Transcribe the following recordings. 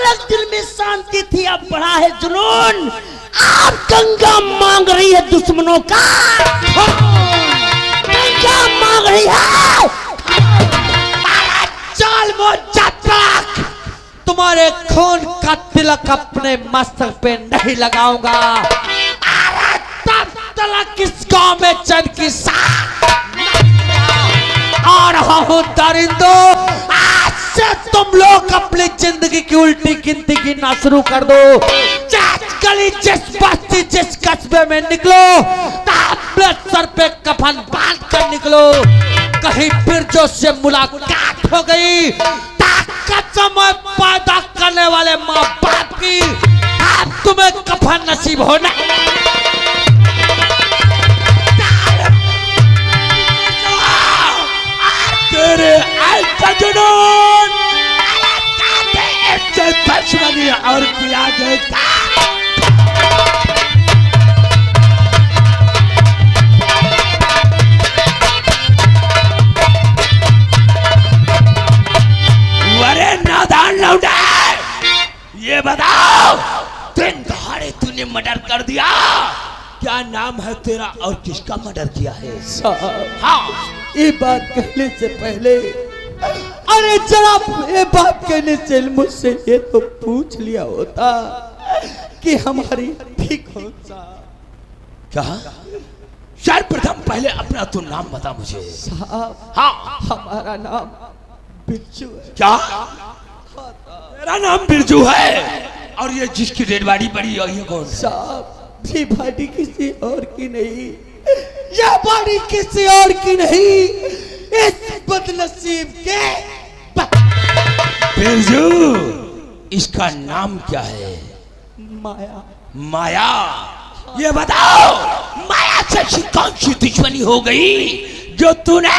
तक दिल में शांति थी, अब बढ़ा है जुनून। आप गंगा मांग रही है दुश्मनों का, गंगा मांग रही है। चाल मोहब्बत, तुम्हारे खून का तिलक अपने मस्तक पे नहीं लगाऊंगा। अरे तब तलक इस गांव में चंद की साथ आ रहा हूं दरिंदों। आज से तुम लोग अपनी जिंदगी की उल्टी गिनती गिनना शुरू कर दो। जिस गली, जिस बस्ती, जिस कस्बे में निकलो, अपने सर पे कफन बांध कर निकलो। कहीं बिरजो से मुलाकात हो गई, कसम पैदा करने वाले माँ बाप की, अब तुम्हें कफन नसीब होना। तेरे ऐसा जुनून इससे दुश्मनी और किया जाता। अरे नादान लौंडा, ये बताओ दिन दहाड़े तूने मर्डर कर दिया, क्या नाम है तेरा और किसका मर्डर किया है? साहब, हाँ, ये बात कहने से पहले, अरे जनाब, ये बात कहने से मुझसे ये तो पूछ लिया होता कि हमारी ठीक कौन सा। क्या? सर्वप्रथम पहले अपना तू नाम बता मुझे। साहब, हाँ, हमारा नाम बिरजू है। क्या तेरा नाम बिरजू है? और ये जिसकी डेड बॉडी पड़ी है ये कौन? साहब, ये बॉडी किसी और की नहीं, यह बॉडी किसी और की नहीं, इस बदनसीब के बिरजू, इसका नाम क्या है? माया। माया। ये बताओ माया से कौन सी दुश्मनी हो गई जो तूने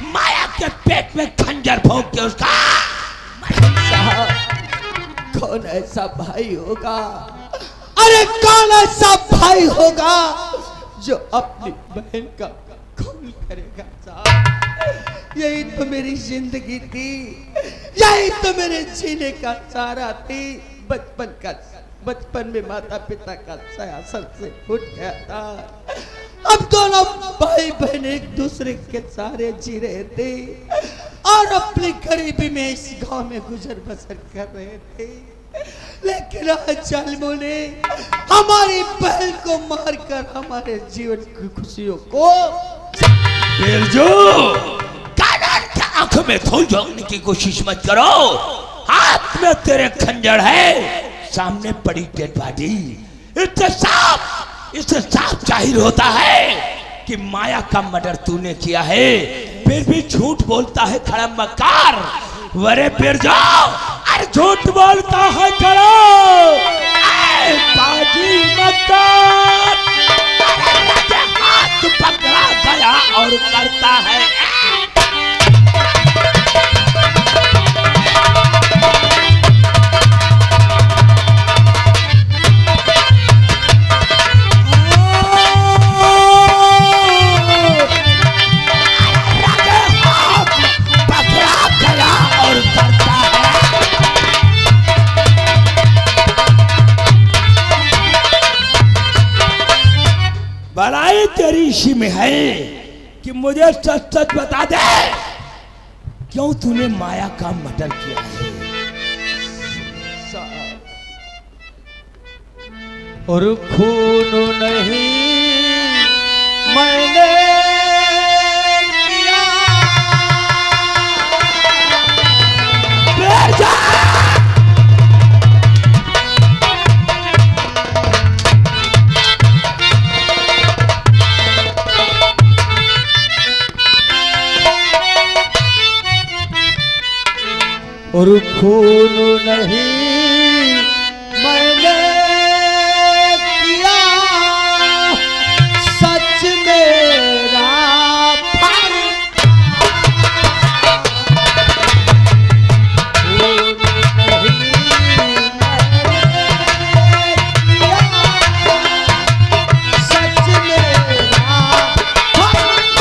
माया के पेट में खंजर भोंक के उसका? साहब, कौन ऐसा भाई होगा, अरे कौन ऐसा भाई होगा जो अपनी बहन का खून करेगा? साहब, यही तो मेरी जिंदगी थी, यही तो मेरे जीने का सहारा थी। बचपन में माता पिता का साया सर से उठ गया था, अब दोनों भाई बहन एक दूसरे के सहारे जी रहे थे और अपनी गरीबी में इस गांव में गुजर बसर कर रहे थे। लेकिन आज जालिमों ने हमारी बहन को मारकर हमारे जीवन की खुशियों को। बिरजू, कानून की आंखों में धूल झोंकने की कोशिश मत करो। हाथ में तेरे खंजर है, सामने पड़ी डेड बॉडी। इससे साफ जाहिर होता है कि माया का मर्डर तूने किया है, फिर भी झूठ बोलता है खड़ा मकार। वरे बिरजू, अरे झूठ बोलता है खड़ा बाजी मकार। हाथ पकड़ा गया और करता है। भलाई तेरी इसी में है कि मुझे सच सच बता दे, क्यों तूने माया का मर्डर किया है? और खून नहीं मैंने किया, और खून नहीं मैंने किया, सच मेरा फर्ज। खून नहीं मैंने किया, सच मेरा फर्ज।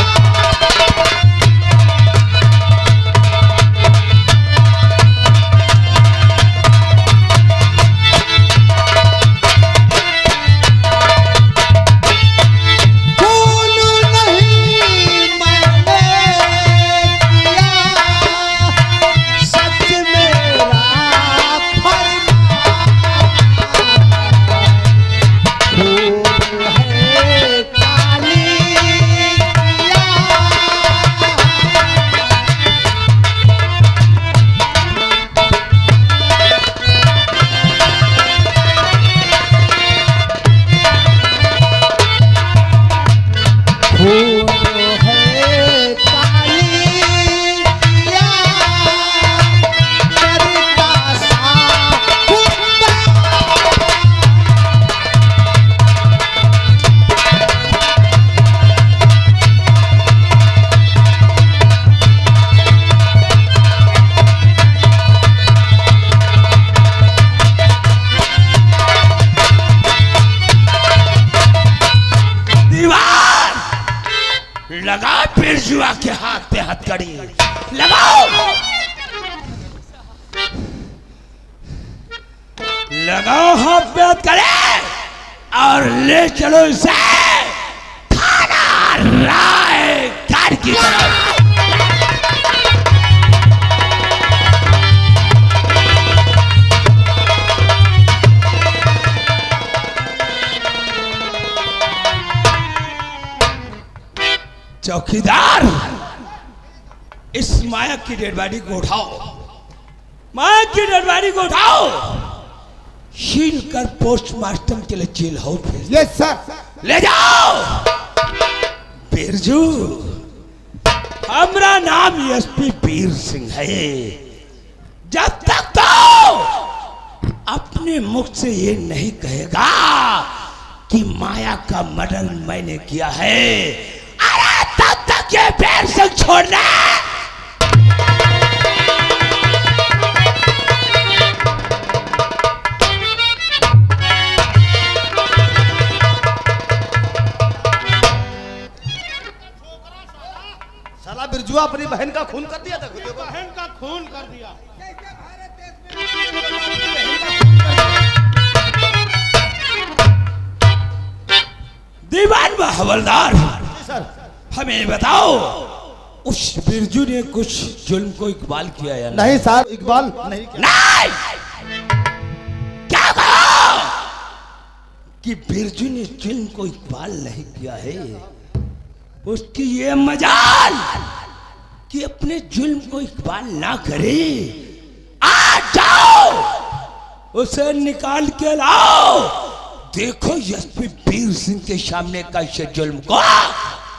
लगाओ लगाओ हाथ पे हाथ करे और ले चलो इसे थाना रायगढ़ की तरफ। चौकीदार इस माया की डेड बॉडी को उठाओ, माया की डेड बॉडी को उठाओ, शील कर पोस्टमार्टम के लिए जेल हाउस भेज। Yes sir. ले जाओ बिरजू, हमारा नाम एसपी वीर सिंह है। जब तक तो अपने मुख से ये नहीं कहेगा कि माया का मर्डर मैंने किया है, अरे तब तक ये वीर सिंह छोड़ना। साला बिरजुआ अपनी बहन का खून कर दिया था, बहन का खून कर दिया। दीवान व हवलदार सर। हमें बताओ उस बिरजू ने कुछ जुल्म को इकबाल किया या नहीं साहब, इकबाल नहीं किया। नहीं, क्या कहा कि बिरजू ने जुल्म को इकबाल नहीं किया है। उसकी ये मजाल कि अपने जुल्म को इकबाल ना करे। आ जाओ उसे निकाल के लाओ, देखो एसपी वीर सिंह के सामने कैसे जुल्म को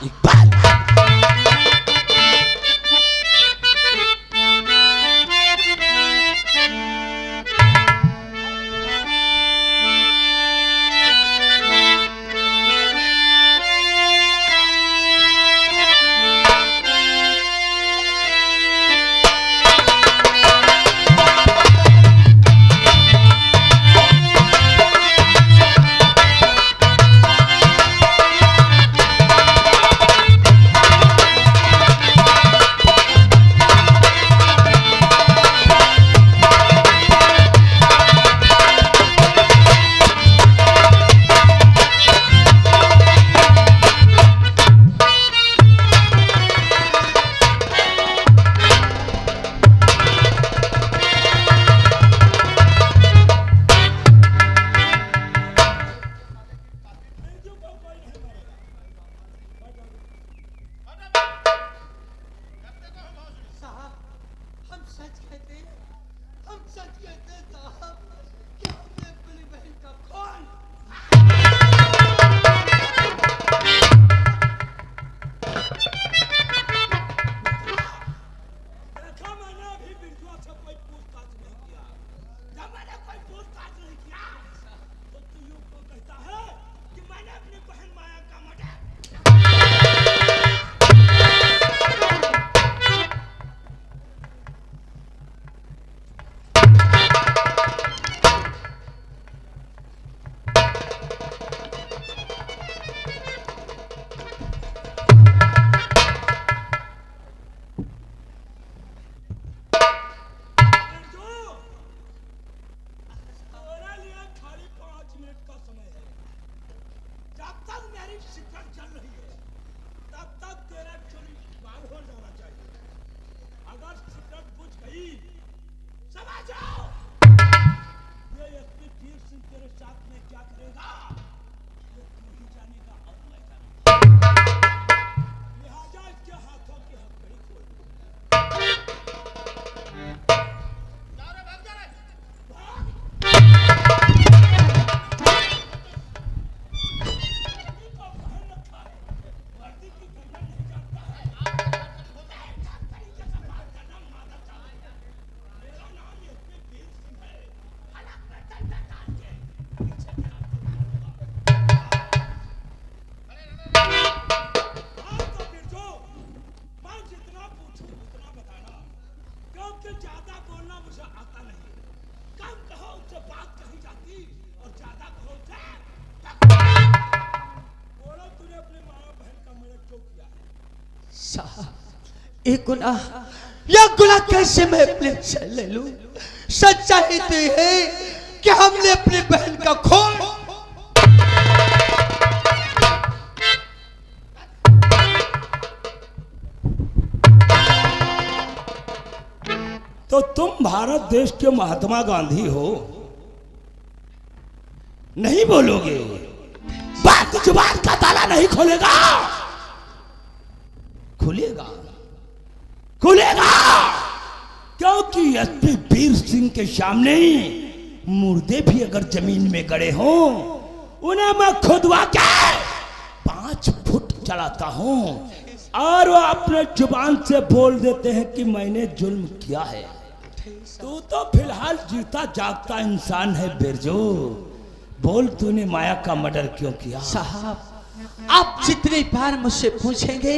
इकबाल। एक गुनाह यह गुनाह कैसे मैं अपने से ले लूं? सच्चाई तो ये है कि हमने अपनी बहन का खून तो तुम भारत देश के महात्मा गांधी हो, नहीं बोलोगे? बात जुबान का ताला नहीं खोलेगा? खुलेगा, खुलेगा, क्योंकि एसपी वीर सिंह के सामने मुर्दे भी अगर जमीन में गड़े हों, उन्हें मैं खुदवा के 5 फुट चलाता हूं, और वो अपने जुबान से बोल देते हैं कि मैंने जुल्म किया है। तू तो फिलहाल जीता जागता इंसान है बिरजू, बोल तूने माया का मर्डर क्यों किया? साहब, आप जितनी बार मुझसे पूछेंगे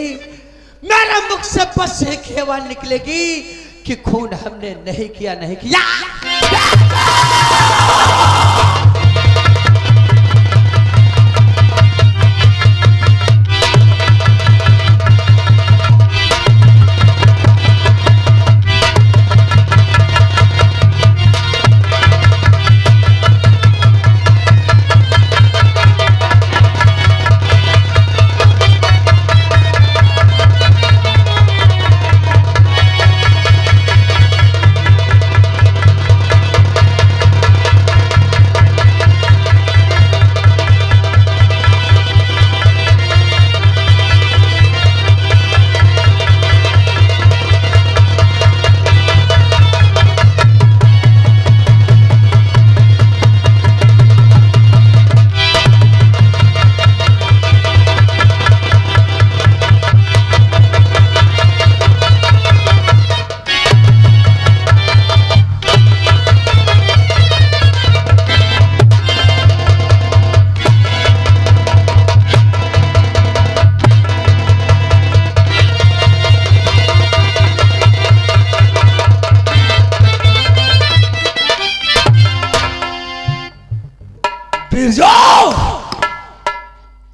मेरे मुख से बस एक ही आवाज निकलेगी कि खून हमने नहीं किया, नहीं किया।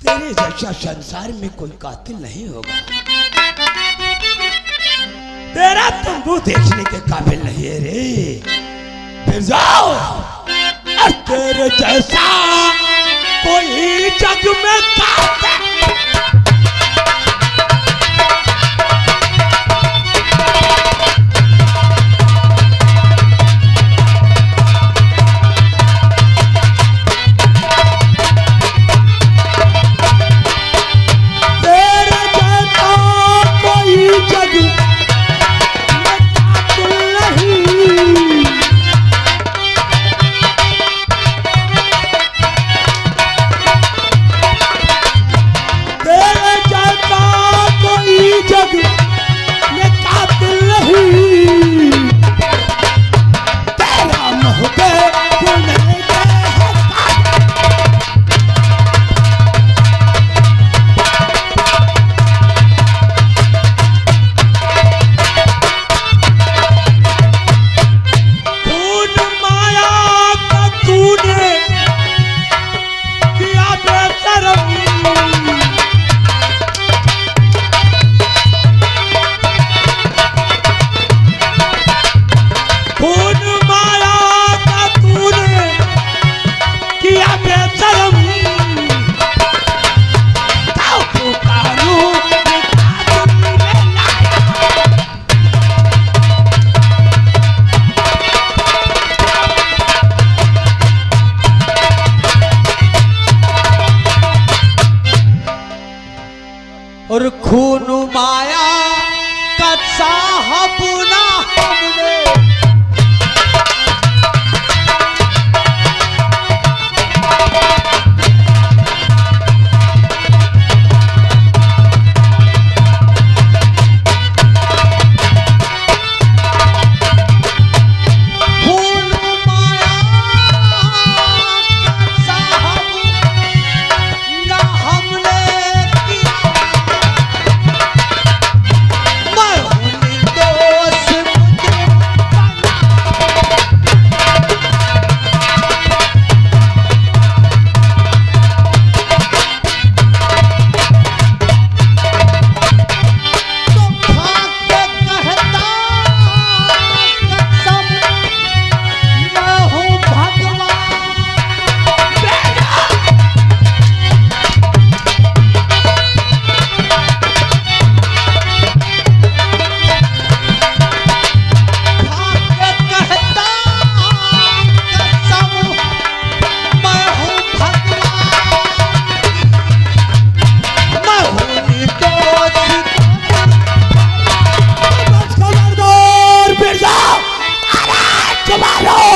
तेरे जैसा संसार में कोई कातिल नहीं होगा। तेरा तंबू देखने के काबिल नहीं है रे। फिर जाओ, और तेरे जैसा कोई जग में कातिल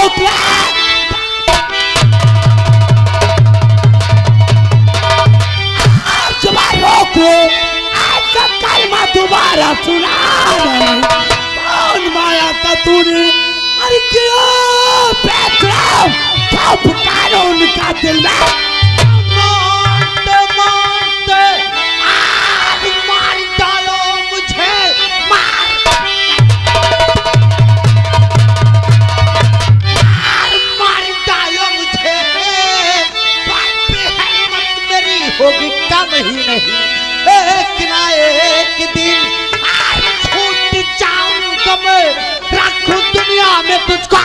रोक ले। जुबान रोक ले, ऐसा कलमा दोबारा सुना नहीं। कौन माया का तूने अरे किया बेतरफ सब कानून का दिल में मारते मारते आज मार डालो मुझे, मार डालो मुझे। बात पे है मत मेरी होगी कम ही नहीं, एक ना एक दिन आज छूट जाऊंगा मैं, रखूं दुनिया में तुझको।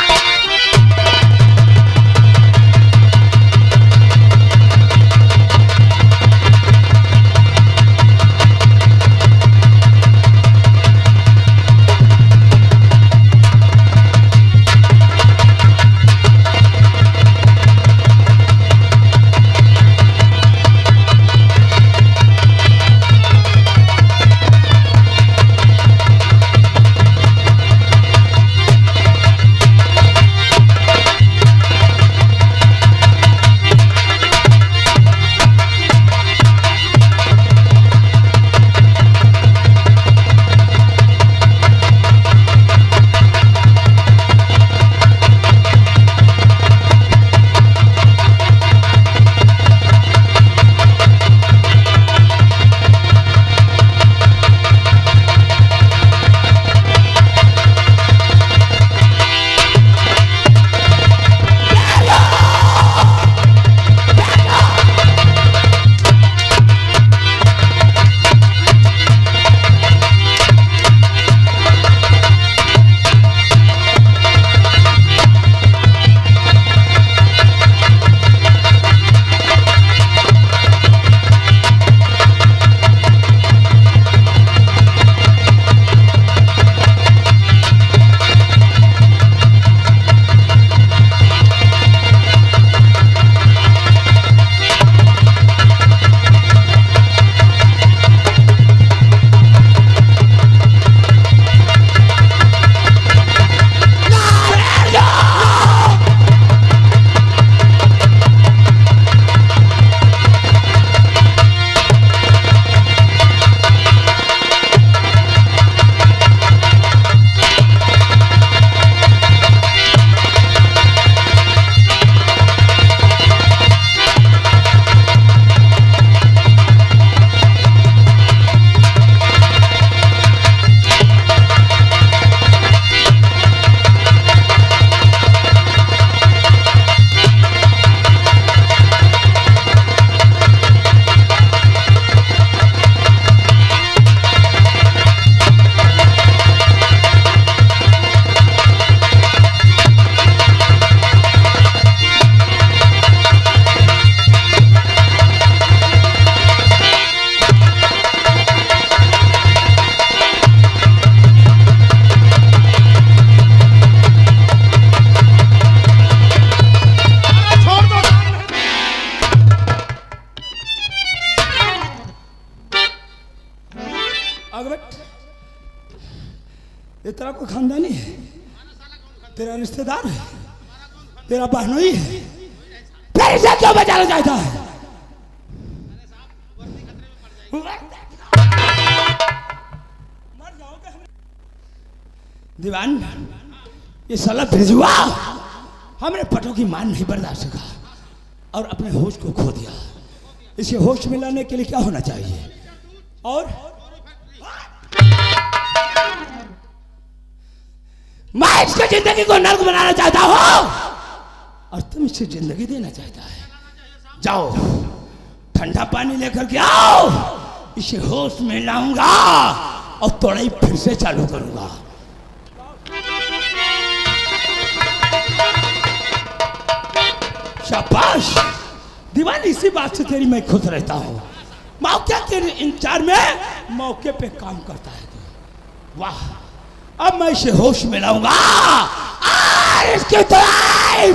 ये तेरा कोई खानदानी है, तेरा रिश्तेदार है, तेरा बहनोई है, फिर इसे क्यों बचाना चाहता है? दीवान, ये साला भिजुआ हमने पटों की मान नहीं बर्दाश्त सका और अपने होश को खो दिया। इसे होश में लाने के लिए क्या होना चाहिए? और मैं इसकी जिंदगी को नर्क बनाना चाहता हूं और तुम इसे जिंदगी देना चाहता है। जाओ ठंडा पानी लेकर के आओ, इसे होश में लाऊंगा और तोड़ाई फिर से चालू करूंगा। शाबाश दीवानी, इसी बात से तेरी मैं खुश रहता हूं। मौके के इंतजार में मौके पे काम करता है तू। वाह, अब मैं इसे होश में लाऊंगा और इसकी तोड़ाई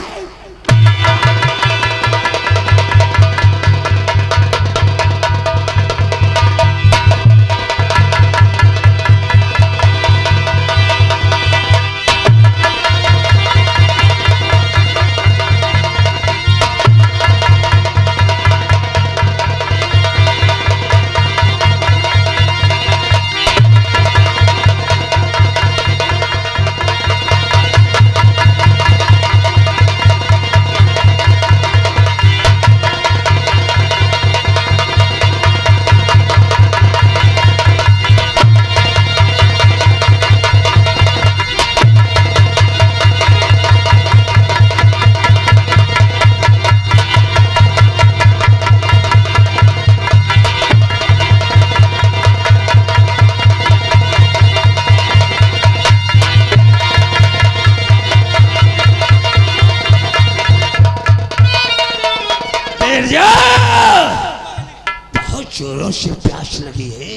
जोरों से प्यास लगी है,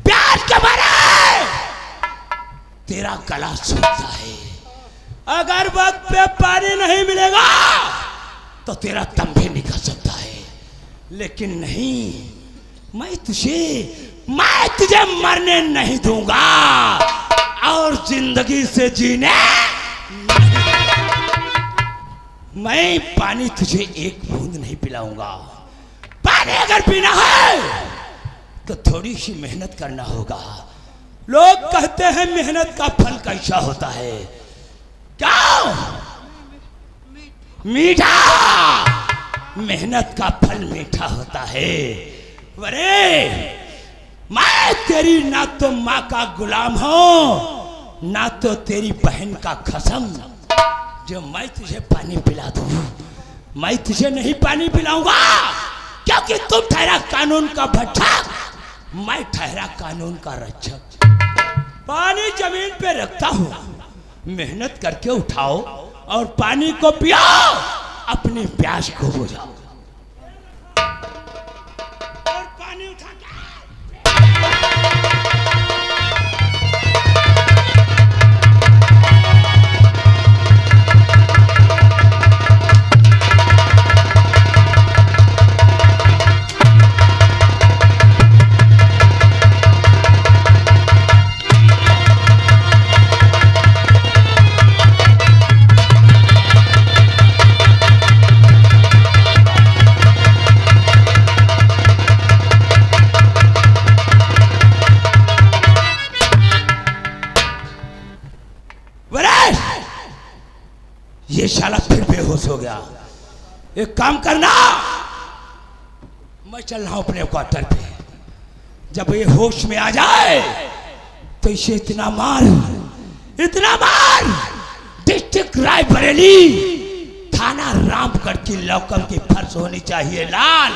प्यास के मारे तेरा गला सूखता है। अगर वक्त पे पानी नहीं मिलेगा तो तेरा दम भी निकल सकता है, लेकिन नहीं, मैं तुझे मरने नहीं दूंगा और जिंदगी से जीने मैं पानी तुझे एक बूंद नहीं पिलाऊंगा। पानी अगर पीना है तो थोड़ी सी मेहनत करना होगा। लोग कहते हैं मेहनत का फल कैसा होता है, क्या? मीठा। मेहनत का फल मीठा होता है। अरे मैं तेरी ना तो माँ का गुलाम हूं, ना तो तेरी बहन का खसम जो मैं तुझे पानी पिला दूं। मैं तुझे नहीं पानी पिलाऊंगा क्योंकि तुम ठहरा कानून का भक्षक, मैं ठहरा कानून का रक्षक। पानी जमीन पे रखता हूं, मेहनत करके उठाओ और पानी को पियो, अपनी प्यास को बुझाओ। और पानी उठा के ये शाला फिर बेहोश हो गया। एक काम करना, मैं चल रहा हूं अपने क्वार्टर पे। जब ये होश में आ जाए तो इसे इतना मार, डिस्ट्रिक्ट रायबरेली थाना रामगढ़ की लौकम की फर्श होनी चाहिए लाल,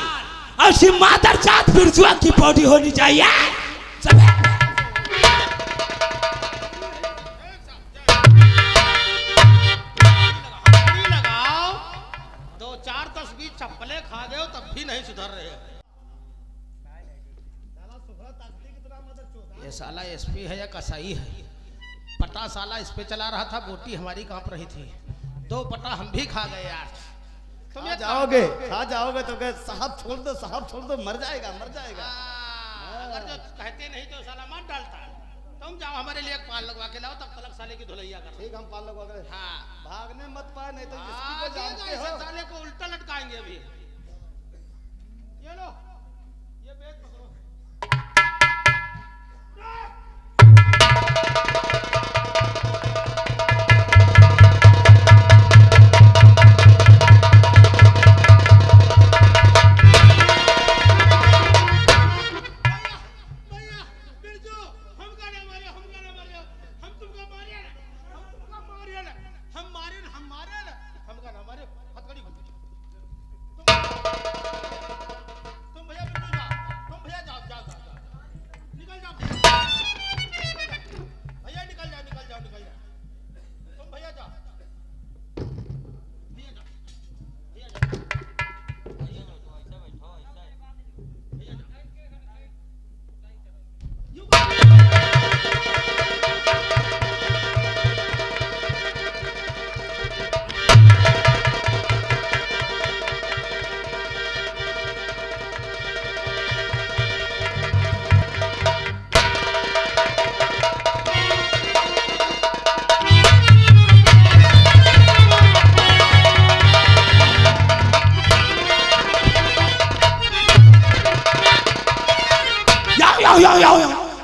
और उसी मादर जात बिरजुआ की बॉडी होनी चाहिए। सब चप्पले खा गए हो तब भी नहीं सुधर रहे। ये साला एसपी है या कसाई है? पटा साला इस पे चला रहा था, बोटी हमारी कांप रही थी। 2 पटा हम भी खा गए यार। तुम जाओगे, खा जाओगे तो कहे साहब छोड़ दो, साहब छोड़ दो, मर जाएगा, मर जाएगा। अगर जो कहते नहीं तो साला मार डालता। तुम जाओ हमारे लिए एक पाल लगवा के लाओ, तब तलक साले की धुलैया कर। ठीक, हम पाल लगवा के। हाँ, भागने मत पाए, नहीं तो एसपी को जानते हो, साले को उल्टा लटकाएंगे अभी। ये लो, ये बैग पकड़ो।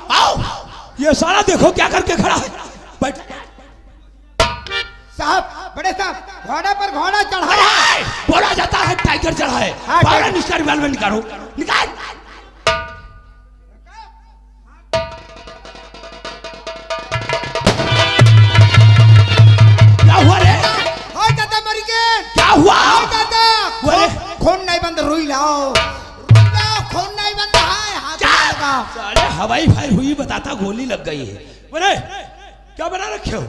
आओ, ये सारा देखो क्या करके खड़ा है। बैठ साहब, बड़े साहब, घोड़ा पर घोड़ा चढ़ा है। बोला जाता है टाइगर चढ़ा है। बारह निस्कार बैल में निकालो, निकाल। क्या हुआ रे? हाय दादा मर गए। क्या हुआ? हाय दादा, अरे खून नहीं बंद, रुई लाओ, खून नहीं बंद है, हाथ लगा। साले हवाई फायर हुई बताता गोली लग गई है। बोले क्या बना रखे हो?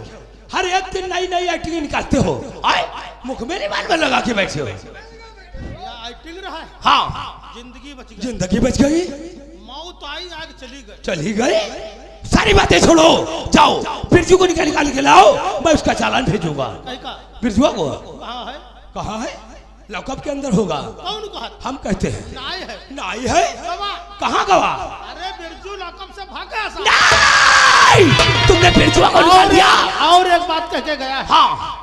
हर एक दिन नई नई एक्टिंग निकालते हो। आए मुख में नहीं बाल में लगा के बैठे हो। एक्टिंग रहा है। हाँ जिंदगी बच गई। जिंदगी बच गई, मौत आई आग चली गई। चली गई। सारी बातें छोड़ो, जाओ बिरजू को निकाल के लाओ, मैं उसका चालान भेजूंगा। कहीं का बिरजुआ को कहाँ है? कहाँ है? लॉकअप के अंदर होगा। कौन कहा? हम कहते हैं नाई है। नाई है। गवा। कहाँ गवा? अरे बिरजू लॉकअप से भागा साहब। नहीं! तुमने बिरजुआ को निकाल दिया। और एक बात कह के गया। हाँ।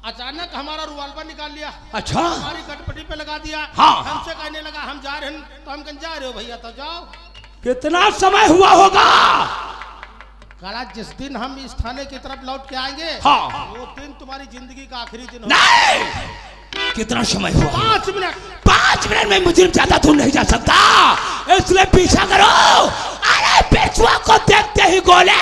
अचानक हमारा रिवॉल्वर निकाल लिया। अच्छा। हमारी कटपटी पे लगा दिया। हाँ। हमसे कहने लगा हम जा रहे हैं, तो हम कहीं जा रहे हो भैया तो जाओ। कितना समय हुआ होगा? कहा जिस दिन हम इस थाने की तरफ लौट के आएंगे, हाँ। वो दिन तुम्हारी जिंदगी का आखिरी दिन होगा। नहीं! कितना समय हुआ? 5 मिनट। 5 मिनट में मुझे ज्यादा दूर नहीं जा सकता, इसलिए पीछा करो। अरे बिरजुआ को देखते ही गोले।